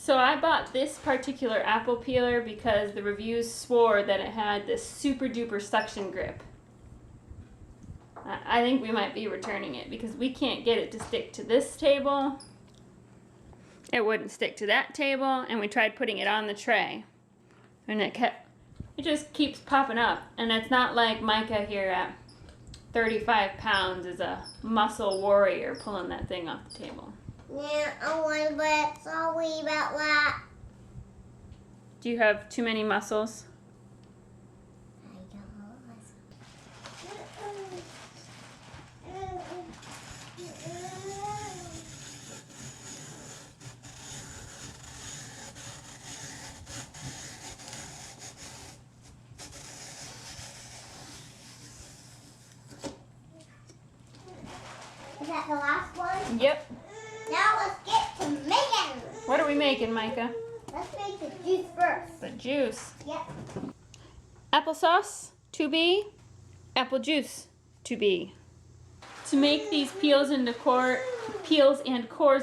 So I bought this particular apple peeler because the reviews swore that it had this super duper suction grip. I think we might be returning it because we can't get it to stick to this table. It wouldn't stick to that table, and we tried putting it on the tray. And it just keeps popping up. And it's not like Micah here at 35 pounds is a muscle warrior pulling that thing off the table. Yeah, I want to sorry about that. Do you have too many muscles? I don't know. Is that the last one? Yep. Now let's get to making. What are we making, Micah? Let's make the juice first. The juice. Yep. Applesauce to be, apple juice to be. To make these peels and cores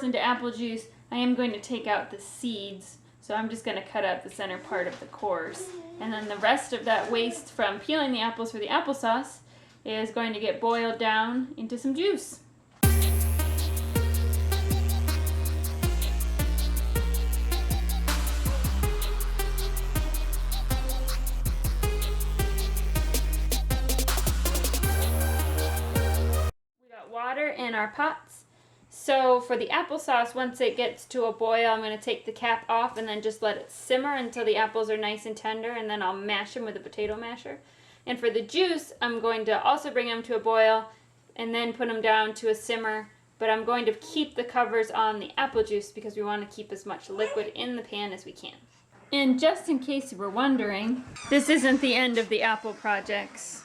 into apple juice, I am going to take out the seeds. So I'm just going to cut out the center part of the cores. And then the rest of that waste from peeling the apples for the applesauce is going to get boiled down into some juice. Water in our pots. So for the applesauce, once it gets to a boil, I'm going to take the cap off and then just let it simmer until the apples are nice and tender, and then I'll mash them with a potato masher. And for the juice, I'm going to also bring them to a boil and then put them down to a simmer, but I'm going to keep the covers on the apple juice because we want to keep as much liquid in the pan as we can. And just in case you were wondering, this isn't the end of the apple projects,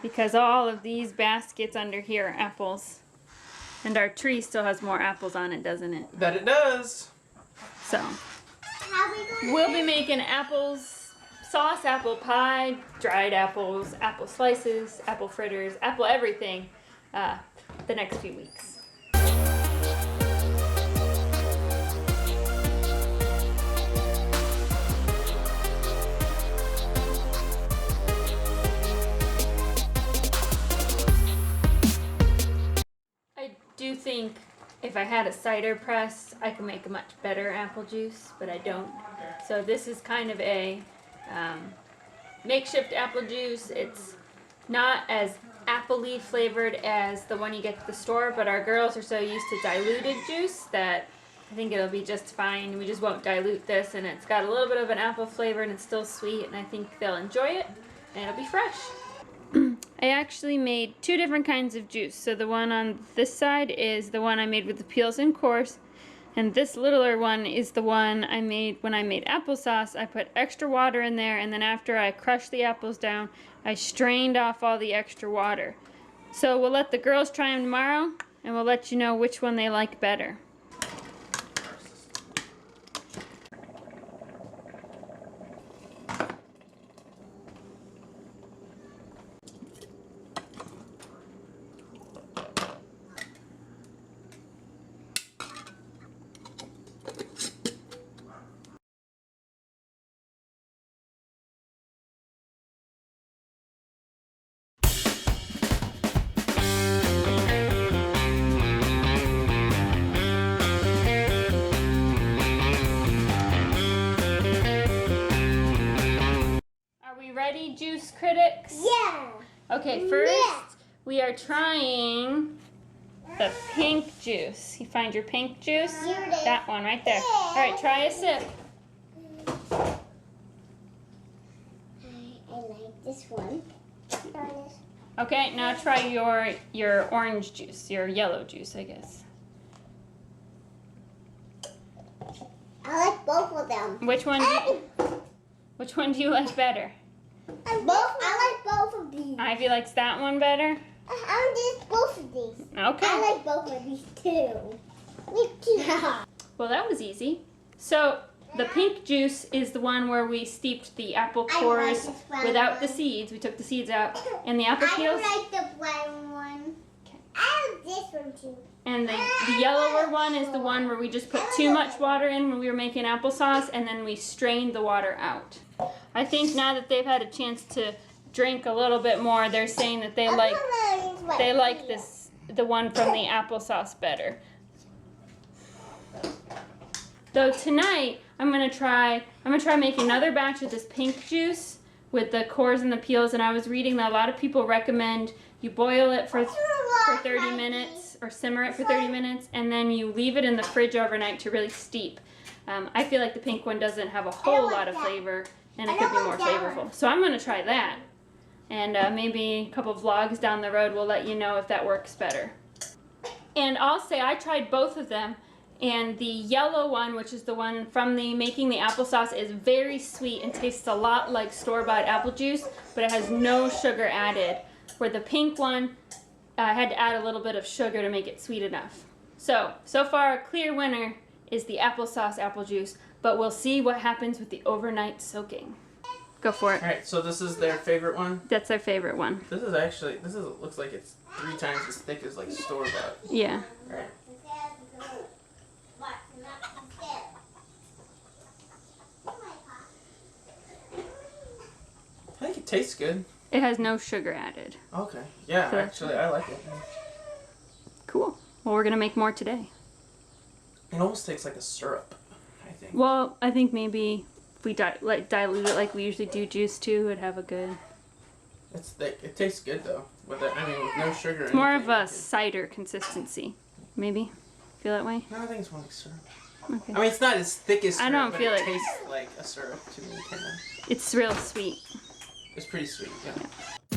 because all of these baskets under here are apples. And our tree still has more apples on it, doesn't it? That it does. So, we'll be making apples, sauce, apple pie, dried apples, apple slices, apple fritters, apple everything the next few weeks. I do think if I had a cider press, I could make a much better apple juice, but I don't. So this is kind of a makeshift apple juice. It's not as apple-y flavored as the one you get at the store, but our girls are so used to diluted juice that I think it'll be just fine. We just won't dilute this, and it's got a little bit of an apple flavor and it's still sweet, and I think they'll enjoy it, and it'll be fresh. I actually made two different kinds of juice. So the one on this side is the one I made with the peels and cores, and this littler one is the one I made when I made applesauce. I put extra water in there, and then after I crushed the apples down, I strained off all the extra water. So we'll let the girls try them tomorrow, and we'll let you know which one they like better. Ready, juice critics? Yeah. Okay, first we are trying the pink juice. You find your pink juice? Here it is. That one right there. All right, try a sip. I like this one. Okay, now try your orange juice, your yellow juice, I guess. I like both of them. Which one do you like better? I like both of these. Ivy likes that one better? I like both of these. Okay. I like both of these too. Me too. Well, that was easy. So the pink juice is the one where we steeped the apple cores without the seeds. We took the seeds out, and the apple peels. I like the brown one. Okay. I like this one too. And the yellower one is the one where we just put too much water in when we were making applesauce, and then we strained the water out. I think now that they've had a chance to drink a little bit more, they're saying that they like the one from the applesauce better. Though tonight I'm gonna try making another batch of this pink juice with the cores and the peels, and I was reading that a lot of people recommend you boil it for 30 minutes or simmer it for 30 minutes, and then you leave it in the fridge overnight to really steep. I feel like the pink one doesn't have a whole lot of flavor, and it could be more flavorful. So I'm gonna try that, and maybe a couple vlogs down the road will let you know if that works better. And I'll say I tried both of them, and the yellow one, which is the one from making the applesauce, is very sweet and tastes a lot like store-bought apple juice, but it has no sugar added. Where the pink one, I had to add a little bit of sugar to make it sweet enough. So far a clear winner is the applesauce apple juice, but we'll see what happens with the overnight soaking. Go for it. Alright, so this is their favorite one? That's our favorite one. This looks like it's 3 times as thick as like store-bought. Yeah. Right. I think it tastes good. It has no sugar added. Okay. Yeah, So actually, I like it. Cool. Well, we're going to make more today. It almost tastes like a syrup, I think. Well, I think maybe if we dilute it like we usually do juice too, it'd have a good... It's thick. It tastes good, though. With no sugar. It's more of a cider consistency. Maybe? Feel that way? No, I think it's more like syrup. Okay. I mean, it's not as thick as syrup, I don't but feel it it. tastes like a syrup to me, kind of. It's real sweet. It's pretty sweet, yeah.